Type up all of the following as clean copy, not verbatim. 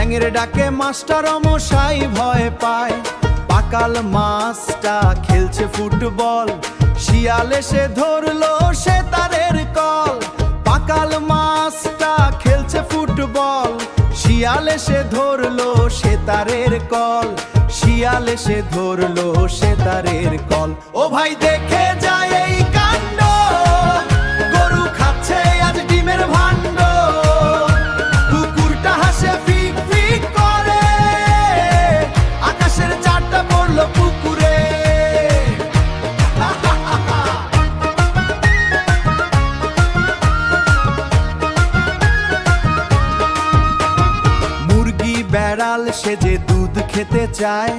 ব্যাঙের ডাকে মাস্টার মশাই ভয় পায়। পাকাল মাছটা খেলছে ফুটবল, শিয়াল এসে ধরলো সেতারের কল। পাকাল মাছটা খেলছে ফুটবল, শিয়াল এসে ধরলো সেতারের কল। শিয়াল এসে ধরলো সেতারের কল। ও ভাই দেখে যায় এই কাণ্ড, গরু খাচ্ছে আজ ডিমের ভাণ্ড। কুকুরটা হাসে ফিক ফিক করে, আকাশের চারটা পড়লো পুকুরে। মুরগি বেড়াল সেজে দুধ খেতে চায়,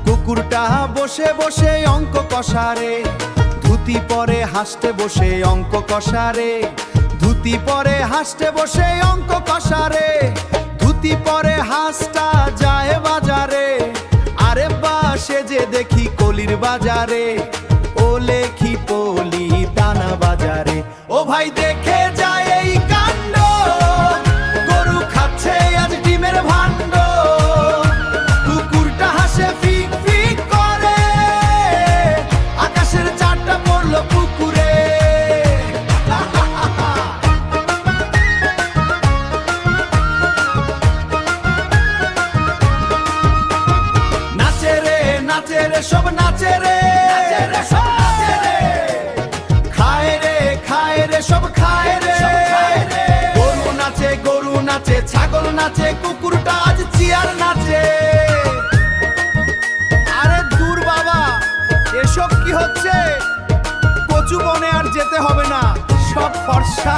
কুকুরটা বসে বসে অঙ্ক কষারে। ধুতি পরে হাসতে বসে অঙ্ক কষারে, ধুতি পরে হাসতে বসে অঙ্ক কষারে। ধুতি পরে হাঁসটা যায় বাজারে, আরে বা সেজে দেখি কলির বাজারে। ও লেখি পলি দানা বাজারে। ও ভাই দেখে যায় এই কাণ্ড, গরু খাচ্ছে আজ ডিমের ভাণ্ড। কুকুরটা হাসে ফিক ফিক করে, আকাশের চারটা পড়লো পুকুরে। নাচে রে নাচে রে সব নাচে রে, খায় রে খায় রে সব খায় রে। গরু নাচে ছাগল নাচে, কুকুরটা আজ চিয়ার নাচে। আরে দূর বাবা, এসব কি হচ্ছে? কচু বনে আর যেতে হবে না, সব ফর্সা।